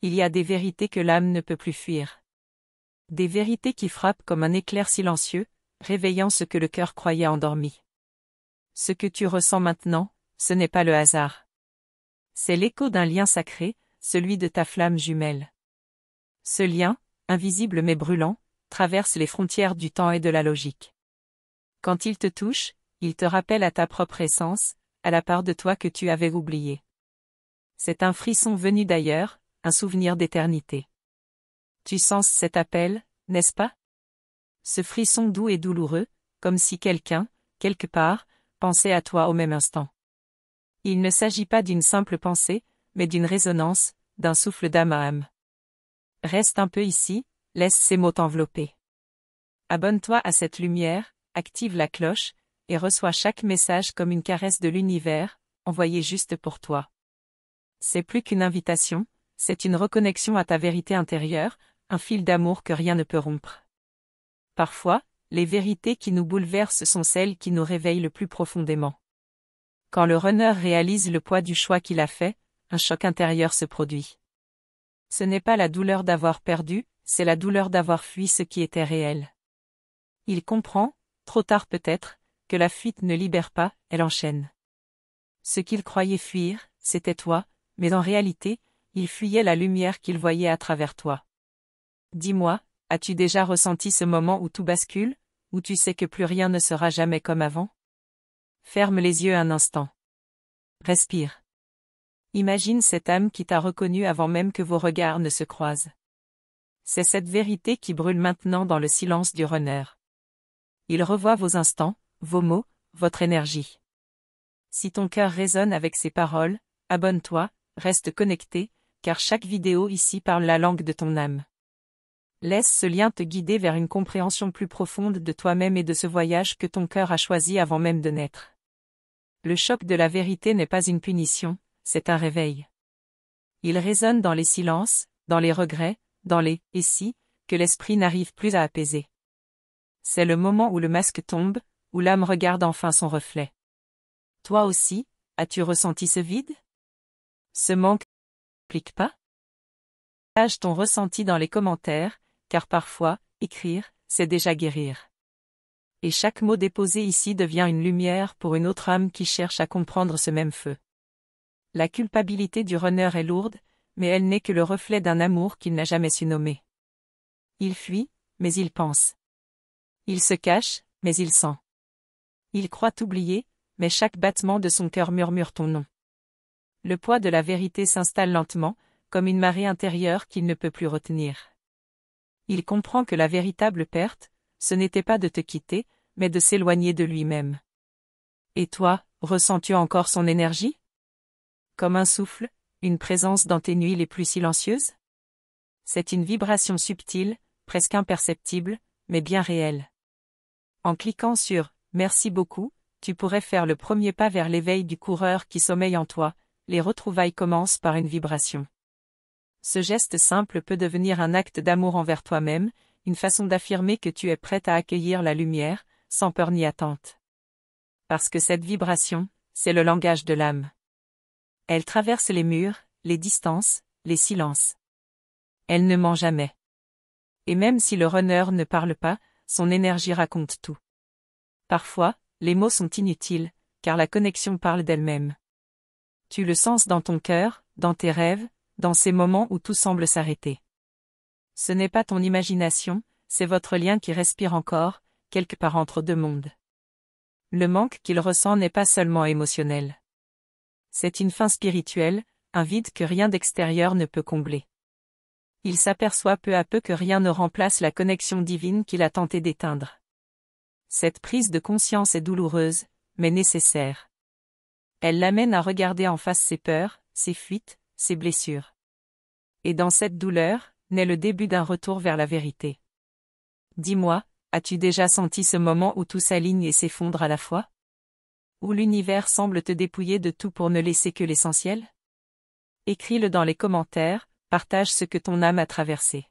Il y a des vérités que l'âme ne peut plus fuir. Des vérités qui frappent comme un éclair silencieux, réveillant ce que le cœur croyait endormi. Ce que tu ressens maintenant, ce n'est pas le hasard. C'est l'écho d'un lien sacré, celui de ta flamme jumelle. Ce lien, invisible mais brûlant, traverse les frontières du temps et de la logique. Quand il te touche, il te rappelle à ta propre essence, à la part de toi que tu avais oubliée. C'est un frisson venu d'ailleurs, un souvenir d'éternité. Tu sens cet appel, n'est-ce pas? Ce frisson doux et douloureux, comme si quelqu'un, quelque part, pensait à toi au même instant. Il ne s'agit pas d'une simple pensée, mais d'une résonance, d'un souffle d'âme à âme. Reste un peu ici, laisse ces mots t'envelopper. Abonne-toi à cette lumière, active la cloche, et reçois chaque message comme une caresse de l'univers, envoyée juste pour toi. C'est plus qu'une invitation, c'est une reconnexion à ta vérité intérieure, un fil d'amour que rien ne peut rompre. Parfois, les vérités qui nous bouleversent sont celles qui nous réveillent le plus profondément. Quand le runner réalise le poids du choix qu'il a fait, un choc intérieur se produit. Ce n'est pas la douleur d'avoir perdu, c'est la douleur d'avoir fui ce qui était réel. Il comprend, trop tard peut-être, que la fuite ne libère pas, elle enchaîne. Ce qu'il croyait fuir, c'était toi, mais en réalité, il fuyait la lumière qu'il voyait à travers toi. Dis-moi, as-tu déjà ressenti ce moment où tout bascule, où tu sais que plus rien ne sera jamais comme avant? Ferme les yeux un instant. Respire. Imagine cette âme qui t'a reconnu avant même que vos regards ne se croisent. C'est cette vérité qui brûle maintenant dans le silence du runner. Il revoit vos instants, vos mots, votre énergie. Si ton cœur résonne avec ces paroles, abonne-toi, reste connecté, car chaque vidéo ici parle la langue de ton âme. Laisse ce lien te guider vers une compréhension plus profonde de toi-même et de ce voyage que ton cœur a choisi avant même de naître. Le choc de la vérité n'est pas une punition, c'est un réveil. Il résonne dans les silences, dans les regrets, dans les « et si » que l'esprit n'arrive plus à apaiser. C'est le moment où le masque tombe, où l'âme regarde enfin son reflet. Toi aussi, as-tu ressenti ce vide? Ce manque ne t'implique pas? Partage ton ressenti dans les commentaires, car parfois, écrire, c'est déjà guérir. Et chaque mot déposé ici devient une lumière pour une autre âme qui cherche à comprendre ce même feu. La culpabilité du runner est lourde, mais elle n'est que le reflet d'un amour qu'il n'a jamais su nommer. Il fuit, mais il pense. Il se cache, mais il sent. Il croit t'oublier, mais chaque battement de son cœur murmure ton nom. Le poids de la vérité s'installe lentement, comme une marée intérieure qu'il ne peut plus retenir. Il comprend que la véritable perte, ce n'était pas de te quitter, mais de s'éloigner de lui-même. Et toi, ressens-tu encore son énergie? Comme un souffle, une présence dans tes nuits les plus silencieuses? C'est une vibration subtile, presque imperceptible, mais bien réelle. En cliquant sur « Merci beaucoup », tu pourrais faire le premier pas vers l'éveil du coureur qui sommeille en toi. Les retrouvailles commencent par une vibration. Ce geste simple peut devenir un acte d'amour envers toi-même, une façon d'affirmer que tu es prête à accueillir la lumière, sans peur ni attente. Parce que cette vibration, c'est le langage de l'âme. Elle traverse les murs, les distances, les silences. Elle ne ment jamais. Et même si le runner ne parle pas, son énergie raconte tout. Parfois, les mots sont inutiles, car la connexion parle d'elle-même. Tu le sens dans ton cœur, dans tes rêves, dans ces moments où tout semble s'arrêter. Ce n'est pas ton imagination, c'est votre lien qui respire encore, quelque part entre deux mondes. Le manque qu'il ressent n'est pas seulement émotionnel. C'est une faim spirituelle, un vide que rien d'extérieur ne peut combler. Il s'aperçoit peu à peu que rien ne remplace la connexion divine qu'il a tenté d'éteindre. Cette prise de conscience est douloureuse, mais nécessaire. Elle l'amène à regarder en face ses peurs, ses fuites, ses blessures. Et dans cette douleur, naît le début d'un retour vers la vérité. Dis-moi, as-tu déjà senti ce moment où tout s'aligne et s'effondre à la fois? Où l'univers semble te dépouiller de tout pour ne laisser que l'essentiel? Écris-le dans les commentaires, partage ce que ton âme a traversé.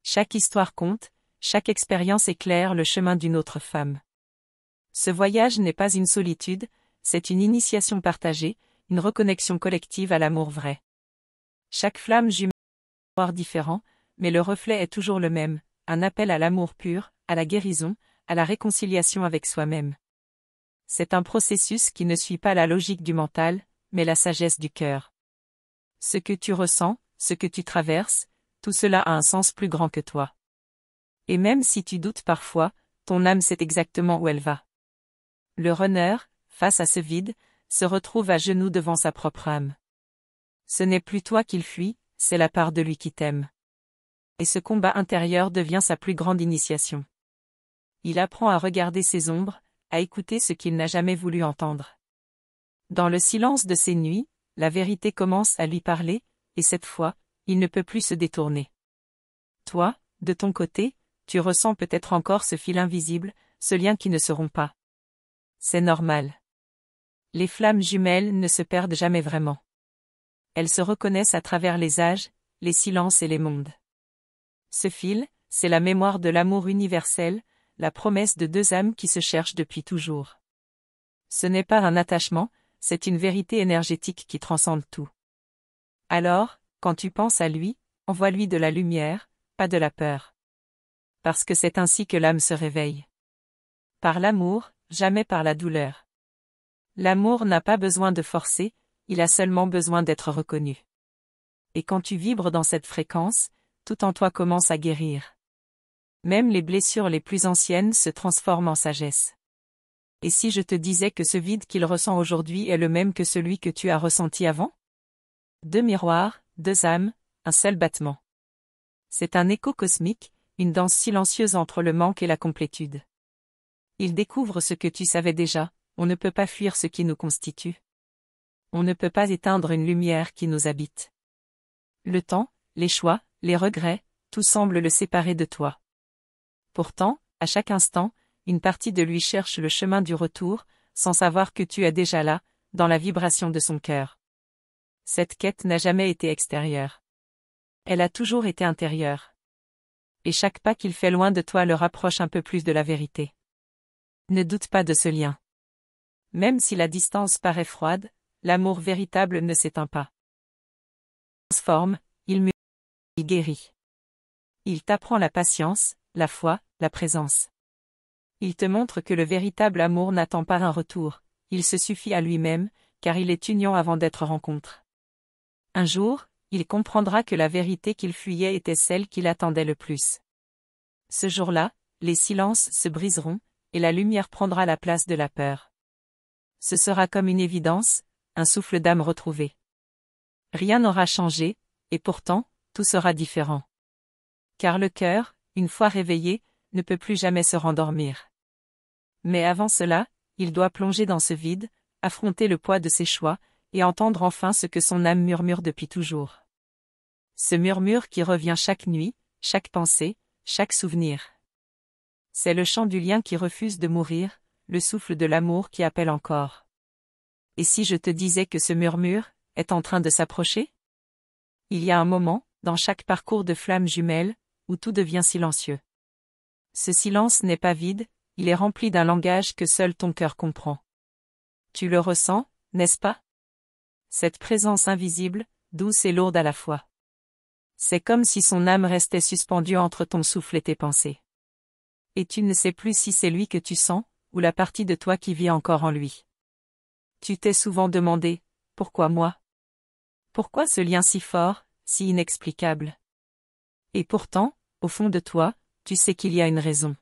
Chaque histoire compte, chaque expérience éclaire le chemin d'une autre femme. Ce voyage n'est pas une solitude, c'est une initiation partagée, une reconnexion collective à l'amour vrai. Chaque flamme jumelle différent, mais le reflet est toujours le même, un appel à l'amour pur, à la guérison, à la réconciliation avec soi-même. C'est un processus qui ne suit pas la logique du mental, mais la sagesse du cœur. Ce que tu ressens, ce que tu traverses, tout cela a un sens plus grand que toi. Et même si tu doutes parfois, ton âme sait exactement où elle va. Le runner, face à ce vide, se retrouve à genoux devant sa propre âme. Ce n'est plus toi qu'il fuit, c'est la part de lui qui t'aime. Et ce combat intérieur devient sa plus grande initiation. Il apprend à regarder ses ombres, à écouter ce qu'il n'a jamais voulu entendre. Dans le silence de ses nuits, la vérité commence à lui parler, et cette fois, il ne peut plus se détourner. Toi, de ton côté, tu ressens peut-être encore ce fil invisible, ce lien qui ne se rompt pas. C'est normal. Les flammes jumelles ne se perdent jamais vraiment. Elles se reconnaissent à travers les âges, les silences et les mondes. Ce fil, c'est la mémoire de l'amour universel, la promesse de deux âmes qui se cherchent depuis toujours. Ce n'est pas un attachement, c'est une vérité énergétique qui transcende tout. Alors, quand tu penses à lui, envoie-lui de la lumière, pas de la peur. Parce que c'est ainsi que l'âme se réveille. Par l'amour, jamais par la douleur. L'amour n'a pas besoin de forcer, il a seulement besoin d'être reconnu. Et quand tu vibres dans cette fréquence, tout en toi commence à guérir. Même les blessures les plus anciennes se transforment en sagesse. Et si je te disais que ce vide qu'il ressent aujourd'hui est le même que celui que tu as ressenti avant? Deux miroirs, deux âmes, un seul battement. C'est un écho cosmique, une danse silencieuse entre le manque et la complétude. Il découvre ce que tu savais déjà, on ne peut pas fuir ce qui nous constitue. On ne peut pas éteindre une lumière qui nous habite. Le temps, les choix, les regrets, tout semble le séparer de toi. Pourtant, à chaque instant, une partie de lui cherche le chemin du retour, sans savoir que tu es déjà là, dans la vibration de son cœur. Cette quête n'a jamais été extérieure. Elle a toujours été intérieure. Et chaque pas qu'il fait loin de toi le rapproche un peu plus de la vérité. Ne doute pas de ce lien. Même si la distance paraît froide, l'amour véritable ne s'éteint pas. Il transforme, il mûrit, il guérit. Il t'apprend la patience, la foi, la présence. Il te montre que le véritable amour n'attend pas un retour, il se suffit à lui-même, car il est union avant d'être rencontre. Un jour, il comprendra que la vérité qu'il fuyait était celle qu'il attendait le plus. Ce jour-là, les silences se briseront, et la lumière prendra la place de la peur. Ce sera comme une évidence, un souffle d'âme retrouvé. Rien n'aura changé, et pourtant, tout sera différent. Car le cœur, une fois réveillé, ne peut plus jamais se rendormir. Mais avant cela, il doit plonger dans ce vide, affronter le poids de ses choix, et entendre enfin ce que son âme murmure depuis toujours. Ce murmure qui revient chaque nuit, chaque pensée, chaque souvenir. C'est le chant du lien qui refuse de mourir, le souffle de l'amour qui appelle encore. Et si je te disais que ce murmure est en train de s'approcher? Il y a un moment, dans chaque parcours de flammes jumelles, où tout devient silencieux. Ce silence n'est pas vide, il est rempli d'un langage que seul ton cœur comprend. Tu le ressens, n'est-ce pas? Cette présence invisible, douce et lourde à la fois. C'est comme si son âme restait suspendue entre ton souffle et tes pensées. Et tu ne sais plus si c'est lui que tu sens, ou la partie de toi qui vit encore en lui. Tu t'es souvent demandé, pourquoi moi? Pourquoi ce lien si fort, si inexplicable? Et pourtant, au fond de toi, tu sais qu'il y a une raison.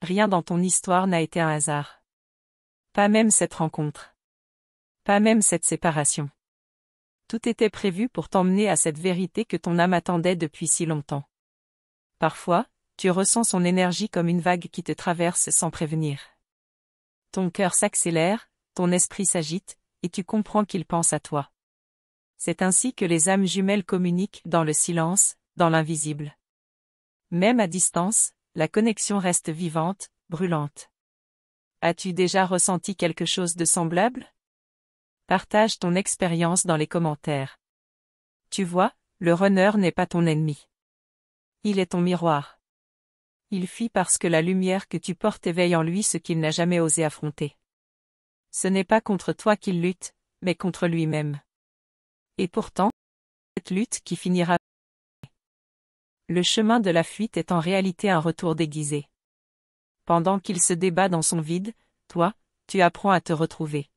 Rien dans ton histoire n'a été un hasard. Pas même cette rencontre. Pas même cette séparation. Tout était prévu pour t'emmener à cette vérité que ton âme attendait depuis si longtemps. Parfois, tu ressens son énergie comme une vague qui te traverse sans prévenir. Ton cœur s'accélère, ton esprit s'agite, et tu comprends qu'il pense à toi. C'est ainsi que les âmes jumelles communiquent dans le silence, dans l'invisible. Même à distance, la connexion reste vivante, brûlante. As-tu déjà ressenti quelque chose de semblable? Partage ton expérience dans les commentaires. Tu vois, le runner n'est pas ton ennemi. Il est ton miroir. Il fuit parce que la lumière que tu portes éveille en lui ce qu'il n'a jamais osé affronter. Ce n'est pas contre toi qu'il lutte, mais contre lui-même. Et pourtant, cette lutte qui finira Le chemin de la fuite est en réalité un retour déguisé. Pendant qu'il se débat dans son vide, toi, tu apprends à te retrouver.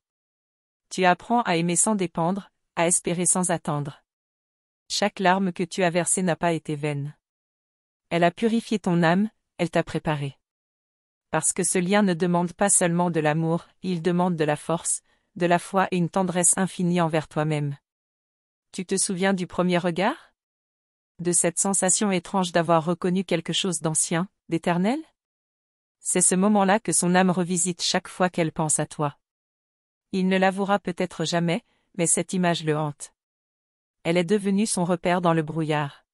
Tu apprends à aimer sans dépendre, à espérer sans attendre. Chaque larme que tu as versée n'a pas été vaine. Elle a purifié ton âme, elle t'a préparé. Parce que ce lien ne demande pas seulement de l'amour, il demande de la force, de la foi et une tendresse infinie envers toi-même. Tu te souviens du premier regard? De cette sensation étrange d'avoir reconnu quelque chose d'ancien, d'éternel? C'est ce moment-là que son âme revisite chaque fois qu'elle pense à toi. Il ne l'avouera peut-être jamais, mais cette image le hante. Elle est devenue son repère dans le brouillard.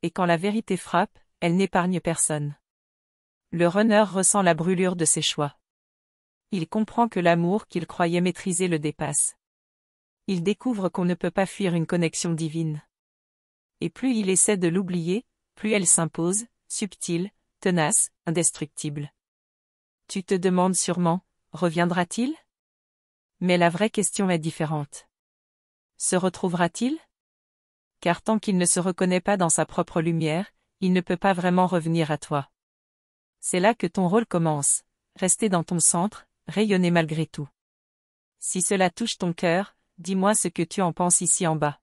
Et quand la vérité frappe, elle n'épargne personne. Le runner ressent la brûlure de ses choix. Il comprend que l'amour qu'il croyait maîtriser le dépasse. Il découvre qu'on ne peut pas fuir une connexion divine. Et plus il essaie de l'oublier, plus elle s'impose, subtile, tenace, indestructible. Tu te demandes sûrement, reviendra-t-il? Mais la vraie question est différente. Se retrouvera-t-il? Car tant qu'il ne se reconnaît pas dans sa propre lumière, il ne peut pas vraiment revenir à toi. C'est là que ton rôle commence, rester dans ton centre, rayonner malgré tout. Si cela touche ton cœur, dis-moi ce que tu en penses ici en bas.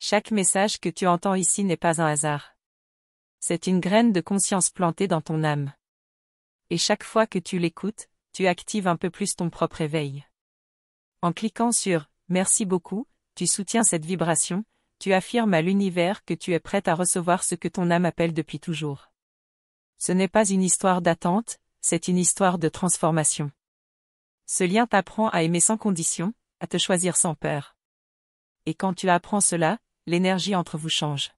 Chaque message que tu entends ici n'est pas un hasard. C'est une graine de conscience plantée dans ton âme. Et chaque fois que tu l'écoutes, tu actives un peu plus ton propre éveil. En cliquant sur « Merci beaucoup », tu soutiens cette vibration, tu affirmes à l'univers que tu es prête à recevoir ce que ton âme appelle depuis toujours. Ce n'est pas une histoire d'attente, c'est une histoire de transformation. Ce lien t'apprend à aimer sans condition, à te choisir sans peur. Et quand tu apprends cela, l'énergie entre vous change.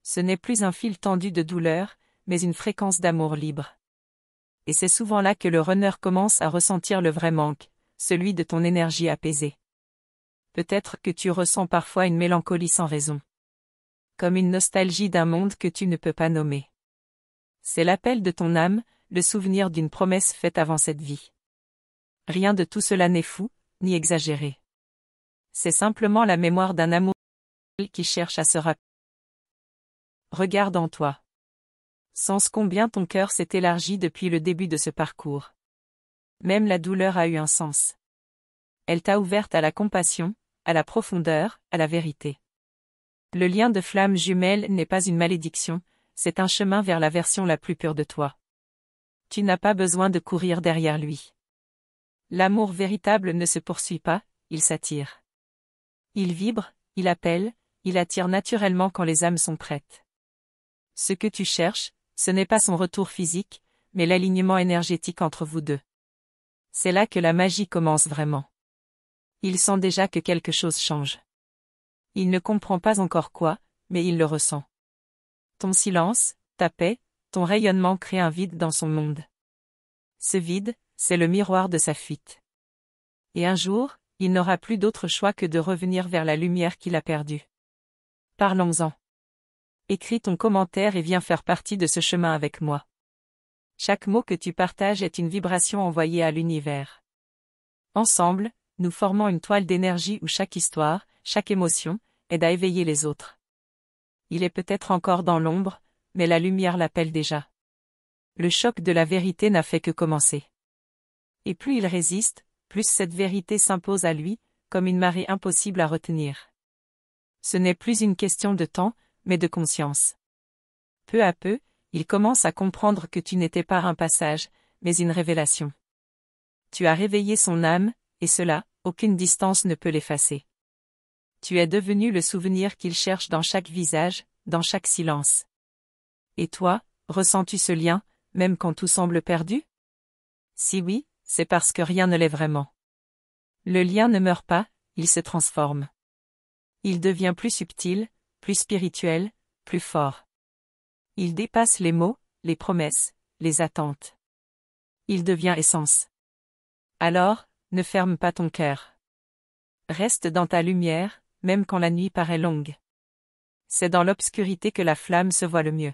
Ce n'est plus un fil tendu de douleur, mais une fréquence d'amour libre. Et c'est souvent là que le runner commence à ressentir le vrai manque, celui de ton énergie apaisée. Peut-être que tu ressens parfois une mélancolie sans raison. Comme une nostalgie d'un monde que tu ne peux pas nommer. C'est l'appel de ton âme, le souvenir d'une promesse faite avant cette vie. Rien de tout cela n'est fou, ni exagéré. C'est simplement la mémoire d'un amour qui cherche à se rappeler. Regarde en toi. Sens combien ton cœur s'est élargi depuis le début de ce parcours. Même la douleur a eu un sens. Elle t'a ouverte à la compassion, à la profondeur, à la vérité. Le lien de flamme jumelle n'est pas une malédiction, c'est un chemin vers la version la plus pure de toi. Tu n'as pas besoin de courir derrière lui. L'amour véritable ne se poursuit pas, il s'attire. Il vibre, il appelle, il attire naturellement quand les âmes sont prêtes. Ce que tu cherches, ce n'est pas son retour physique, mais l'alignement énergétique entre vous deux. C'est là que la magie commence vraiment. Il sent déjà que quelque chose change. Il ne comprend pas encore quoi, mais il le ressent. Ton silence, ta paix, ton rayonnement créent un vide dans son monde. Ce vide, c'est le miroir de sa fuite. Et un jour, il n'aura plus d'autre choix que de revenir vers la lumière qu'il a perdue. Parlons-en. Écris ton commentaire et viens faire partie de ce chemin avec moi. Chaque mot que tu partages est une vibration envoyée à l'univers. Ensemble, nous formons une toile d'énergie où chaque histoire, chaque émotion, aide à éveiller les autres. Il est peut-être encore dans l'ombre, mais la lumière l'appelle déjà. Le choc de la vérité n'a fait que commencer. Et plus il résiste, plus cette vérité s'impose à lui, comme une marée impossible à retenir. Ce n'est plus une question de temps, mais de conscience. Peu à peu, il commence à comprendre que tu n'étais pas un passage, mais une révélation. Tu as réveillé son âme, et cela, aucune distance ne peut l'effacer. Tu es devenu le souvenir qu'il cherche dans chaque visage, dans chaque silence. Et toi, ressens-tu ce lien, même quand tout semble perdu? Si oui, c'est parce que rien ne l'est vraiment. Le lien ne meurt pas, il se transforme. Il devient plus subtil, plus spirituel, plus fort. Il dépasse les mots, les promesses, les attentes. Il devient essence. Alors, ne ferme pas ton cœur. Reste dans ta lumière, même quand la nuit paraît longue. C'est dans l'obscurité que la flamme se voit le mieux.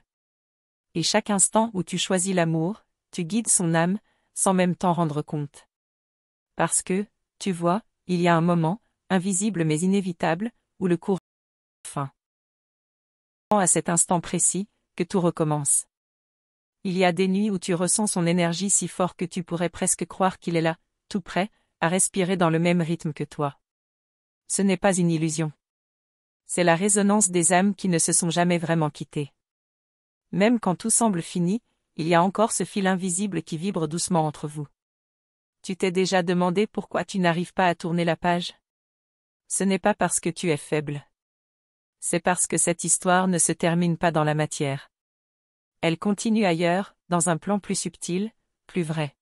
Et chaque instant où tu choisis l'amour, tu guides son âme, sans même t'en rendre compte. Parce que, tu vois, il y a un moment, invisible mais inévitable, où le cours fin. à cet instant précis, que tout recommence. Il y a des nuits où tu ressens son énergie si fort que tu pourrais presque croire qu'il est là, tout prêt, à respirer dans le même rythme que toi. Ce n'est pas une illusion. C'est la résonance des âmes qui ne se sont jamais vraiment quittées. Même quand tout semble fini, il y a encore ce fil invisible qui vibre doucement entre vous. Tu t'es déjà demandé pourquoi tu n'arrives pas à tourner la page? Ce n'est pas parce que tu es faible. C'est parce que cette histoire ne se termine pas dans la matière. Elle continue ailleurs, dans un plan plus subtil, plus vrai.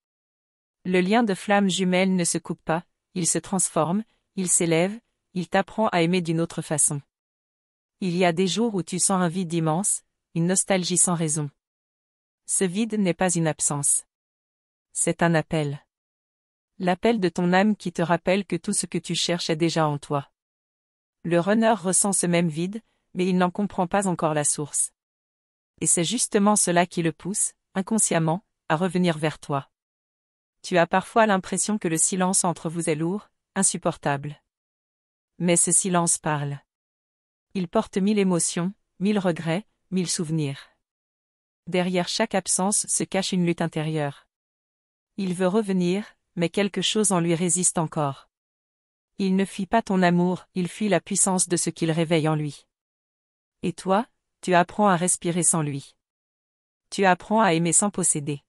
Le lien de flamme jumelle ne se coupe pas, il se transforme, il s'élève, il t'apprend à aimer d'une autre façon. Il y a des jours où tu sens un vide immense, une nostalgie sans raison. Ce vide n'est pas une absence. C'est un appel. L'appel de ton âme qui te rappelle que tout ce que tu cherches est déjà en toi. Le runner ressent ce même vide, mais il n'en comprend pas encore la source. Et c'est justement cela qui le pousse, inconsciemment, à revenir vers toi. Tu as parfois l'impression que le silence entre vous est lourd, insupportable. Mais ce silence parle. Il porte 1000 émotions, 1000 regrets, 1000 souvenirs. Derrière chaque absence se cache une lutte intérieure. Il veut revenir, mais quelque chose en lui résiste encore. Il ne fuit pas ton amour, il fuit la puissance de ce qu'il réveille en lui. Et toi, tu apprends à respirer sans lui. Tu apprends à aimer sans posséder.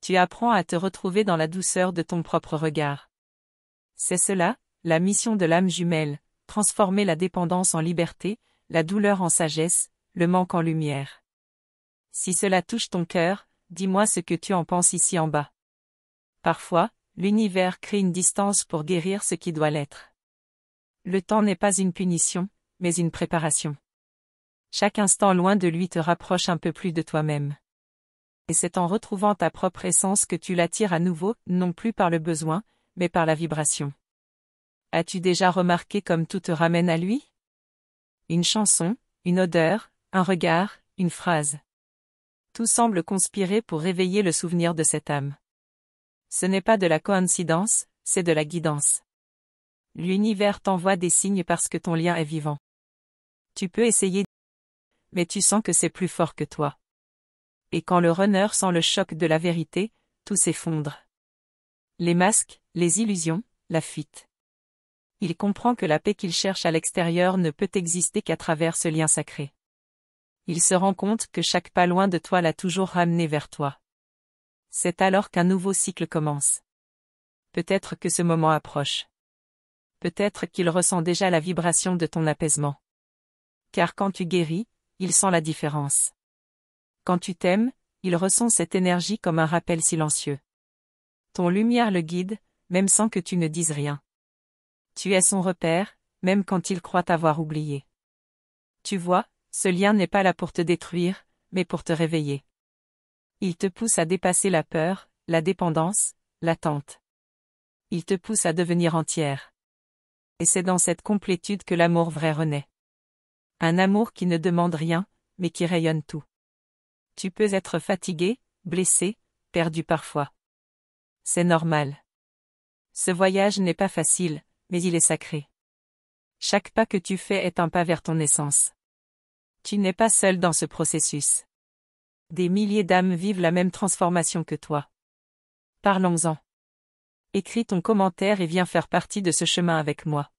Tu apprends à te retrouver dans la douceur de ton propre regard. C'est cela, la mission de l'âme jumelle, transformer la dépendance en liberté, la douleur en sagesse, le manque en lumière. Si cela touche ton cœur, dis-moi ce que tu en penses ici en bas. Parfois, l'univers crée une distance pour guérir ce qui doit l'être. Le temps n'est pas une punition, mais une préparation. Chaque instant loin de lui te rapproche un peu plus de toi-même. Et c'est en retrouvant ta propre essence que tu l'attires à nouveau, non plus par le besoin, mais par la vibration. As-tu déjà remarqué comme tout te ramène à lui? Une chanson, une odeur, un regard, une phrase. Tout semble conspirer pour réveiller le souvenir de cette âme. Ce n'est pas de la coïncidence, c'est de la guidance. L'univers t'envoie des signes parce que ton lien est vivant. Tu peux essayer, mais tu sens que c'est plus fort que toi. Et quand le runner sent le choc de la vérité, tout s'effondre. Les masques, les illusions, la fuite. Il comprend que la paix qu'il cherche à l'extérieur ne peut exister qu'à travers ce lien sacré. Il se rend compte que chaque pas loin de toi l'a toujours ramené vers toi. C'est alors qu'un nouveau cycle commence. Peut-être que ce moment approche. Peut-être qu'il ressent déjà la vibration de ton apaisement. Car quand tu guéris, il sent la différence. Quand tu t'aimes, il ressent cette énergie comme un rappel silencieux. Ton lumière le guide, même sans que tu ne dises rien. Tu es son repère, même quand il croit t'avoir oublié. Tu vois, ce lien n'est pas là pour te détruire, mais pour te réveiller. Il te pousse à dépasser la peur, la dépendance, l'attente. Il te pousse à devenir entière. Et c'est dans cette complétude que l'amour vrai renaît. Un amour qui ne demande rien, mais qui rayonne tout. Tu peux être fatigué, blessé, perdu parfois. C'est normal. Ce voyage n'est pas facile, mais il est sacré. Chaque pas que tu fais est un pas vers ton essence. Tu n'es pas seul dans ce processus. Des milliers d'âmes vivent la même transformation que toi. Parlons-en. Écris ton commentaire et viens faire partie de ce chemin avec moi.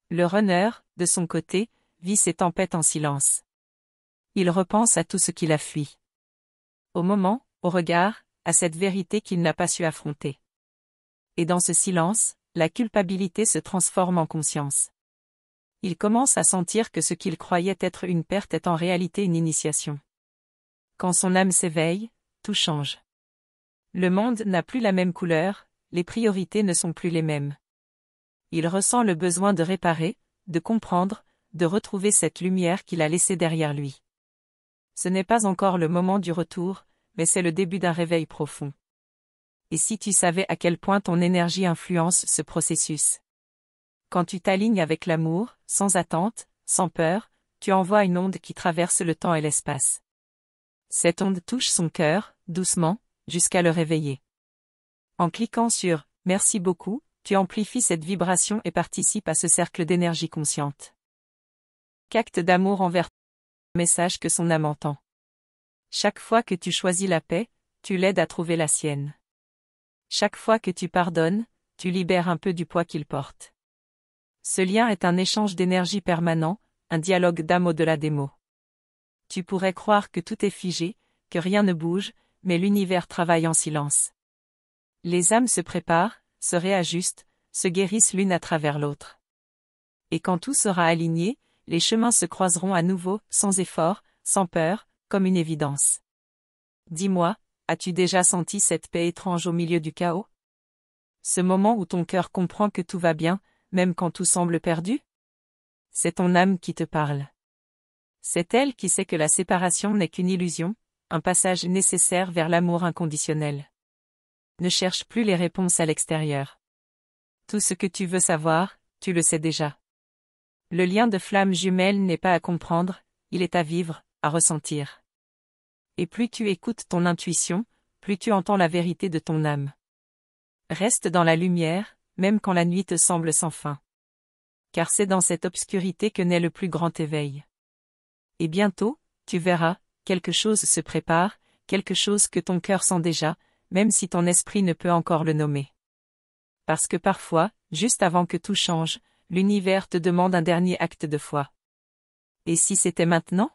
Le runner, de son côté, vit ses tempêtes en silence. Il repense à tout ce qu'il a fui. Au moment, au regard, à cette vérité qu'il n'a pas su affronter. Et dans ce silence, la culpabilité se transforme en conscience. Il commence à sentir que ce qu'il croyait être une perte est en réalité une initiation. Quand son âme s'éveille, tout change. Le monde n'a plus la même couleur, les priorités ne sont plus les mêmes. Il ressent le besoin de réparer, de comprendre, de retrouver cette lumière qu'il a laissée derrière lui. Ce n'est pas encore le moment du retour, mais c'est le début d'un réveil profond. Et si tu savais à quel point ton énergie influence ce processus? Quand tu t'alignes avec l'amour, sans attente, sans peur, tu envoies une onde qui traverse le temps et l'espace. Cette onde touche son cœur, doucement, jusqu'à le réveiller. En cliquant sur « Merci beaucoup », tu amplifies cette vibration et participes à ce cercle d'énergie consciente. Qu'acte d'amour envers message que son âme entend. Chaque fois que tu choisis la paix, tu l'aides à trouver la sienne. Chaque fois que tu pardonnes, tu libères un peu du poids qu'il porte. Ce lien est un échange d'énergie permanent, un dialogue d'âme au-delà des mots. Tu pourrais croire que tout est figé, que rien ne bouge, mais l'univers travaille en silence. Les âmes se préparent, se réajustent, se guérissent l'une à travers l'autre. Et quand tout sera aligné, les chemins se croiseront à nouveau, sans effort, sans peur, comme une évidence. Dis-moi, as-tu déjà senti cette paix étrange au milieu du chaos? Ce moment où ton cœur comprend que tout va bien, même quand tout semble perdu? C'est ton âme qui te parle. C'est elle qui sait que la séparation n'est qu'une illusion, un passage nécessaire vers l'amour inconditionnel. Ne cherche plus les réponses à l'extérieur. Tout ce que tu veux savoir, tu le sais déjà. Le lien de flamme jumelle n'est pas à comprendre, il est à vivre, à ressentir. Et plus tu écoutes ton intuition, plus tu entends la vérité de ton âme. Reste dans la lumière, même quand la nuit te semble sans fin. Car c'est dans cette obscurité que naît le plus grand éveil. Et bientôt, tu verras, quelque chose se prépare, quelque chose que ton cœur sent déjà, même si ton esprit ne peut encore le nommer. Parce que parfois, juste avant que tout change, l'univers te demande un dernier acte de foi. Et si c'était maintenant?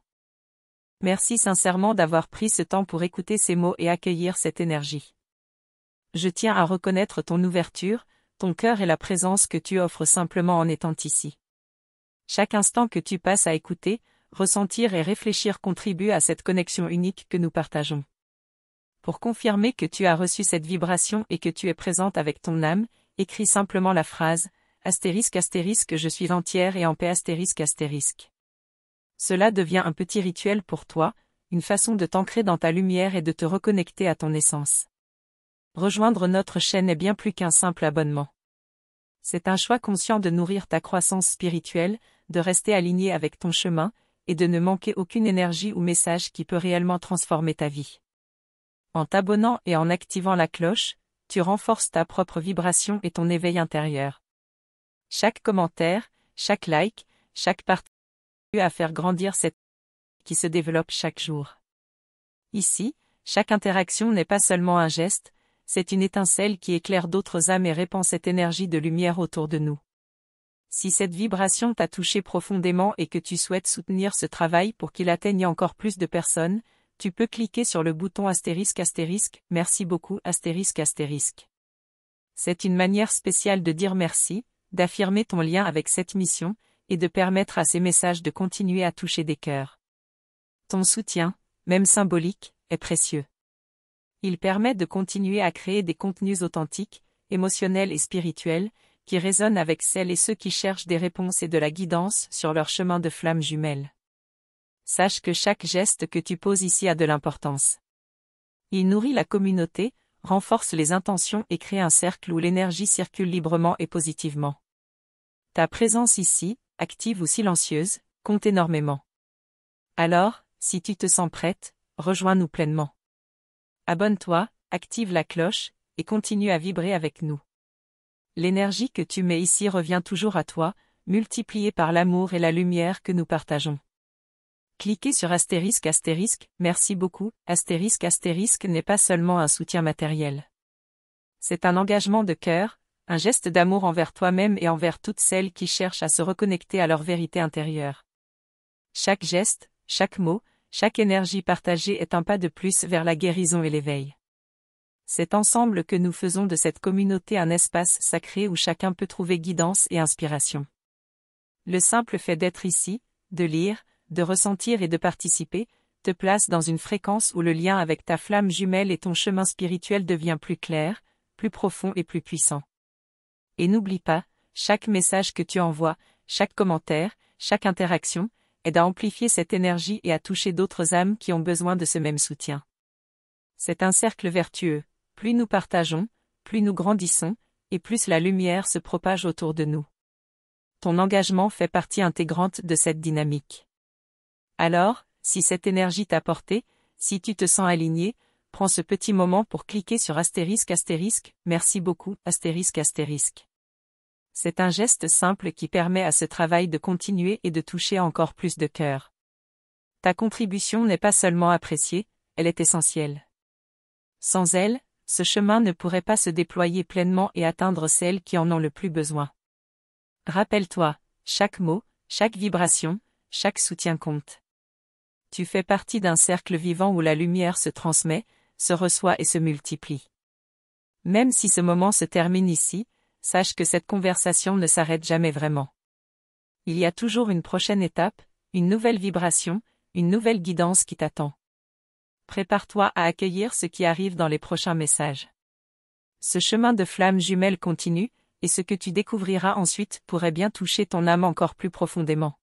Merci sincèrement d'avoir pris ce temps pour écouter ces mots et accueillir cette énergie. Je tiens à reconnaître ton ouverture, ton cœur et la présence que tu offres simplement en étant ici. Chaque instant que tu passes à écouter, ressentir et réfléchir contribue à cette connexion unique que nous partageons. Pour confirmer que tu as reçu cette vibration et que tu es présente avec ton âme, écris simplement la phrase ***, je suis entière et en paix ***. Cela devient un petit rituel pour toi, une façon de t'ancrer dans ta lumière et de te reconnecter à ton essence. Rejoindre notre chaîne est bien plus qu'un simple abonnement. C'est un choix conscient de nourrir ta croissance spirituelle, de rester aligné avec ton chemin, et de ne manquer aucune énergie ou message qui peut réellement transformer ta vie. En t'abonnant et en activant la cloche, tu renforces ta propre vibration et ton éveil intérieur. Chaque commentaire, chaque like, chaque partage à faire grandir cette qui se développe chaque jour. Ici, chaque interaction n'est pas seulement un geste, c'est une étincelle qui éclaire d'autres âmes et répand cette énergie de lumière autour de nous. Si cette vibration t'a touché profondément et que tu souhaites soutenir ce travail pour qu'il atteigne encore plus de personnes, tu peux cliquer sur le bouton ***, merci beaucoup ***. C'est une manière spéciale de dire merci, d'affirmer ton lien avec cette mission, et de permettre à ces messages de continuer à toucher des cœurs. Ton soutien, même symbolique, est précieux. Il permet de continuer à créer des contenus authentiques, émotionnels et spirituels, qui résonnent avec celles et ceux qui cherchent des réponses et de la guidance sur leur chemin de flamme jumelle. Sache que chaque geste que tu poses ici a de l'importance. Il nourrit la communauté, renforce les intentions et crée un cercle où l'énergie circule librement et positivement. Ta présence ici, active ou silencieuse, compte énormément. Alors, si tu te sens prête, rejoins-nous pleinement. Abonne-toi, active la cloche, et continue à vibrer avec nous. L'énergie que tu mets ici revient toujours à toi, multipliée par l'amour et la lumière que nous partageons. Cliquez sur ***, merci beaucoup, *** n'est pas seulement un soutien matériel. C'est un engagement de cœur, un geste d'amour envers toi-même et envers toutes celles qui cherchent à se reconnecter à leur vérité intérieure. Chaque geste, chaque mot, chaque énergie partagée est un pas de plus vers la guérison et l'éveil. C'est ensemble que nous faisons de cette communauté un espace sacré où chacun peut trouver guidance et inspiration. Le simple fait d'être ici, de lire, de ressentir et de participer, te place dans une fréquence où le lien avec ta flamme jumelle et ton chemin spirituel devient plus clair, plus profond et plus puissant. Et n'oublie pas, chaque message que tu envoies, chaque commentaire, chaque interaction, aide à amplifier cette énergie et à toucher d'autres âmes qui ont besoin de ce même soutien. C'est un cercle vertueux, plus nous partageons, plus nous grandissons, et plus la lumière se propage autour de nous. Ton engagement fait partie intégrante de cette dynamique. Alors, si cette énergie t'a porté, si tu te sens aligné, prends ce petit moment pour cliquer sur ***, merci beaucoup ***. C'est un geste simple qui permet à ce travail de continuer et de toucher encore plus de cœurs. Ta contribution n'est pas seulement appréciée, elle est essentielle. Sans elle, ce chemin ne pourrait pas se déployer pleinement et atteindre celles qui en ont le plus besoin. Rappelle-toi, chaque mot, chaque vibration, chaque soutien compte. Tu fais partie d'un cercle vivant où la lumière se transmet, se reçoit et se multiplie. Même si ce moment se termine ici, sache que cette conversation ne s'arrête jamais vraiment. Il y a toujours une prochaine étape, une nouvelle vibration, une nouvelle guidance qui t'attend. Prépare-toi à accueillir ce qui arrive dans les prochains messages. Ce chemin de flammes jumelles continue, et ce que tu découvriras ensuite pourrait bien toucher ton âme encore plus profondément.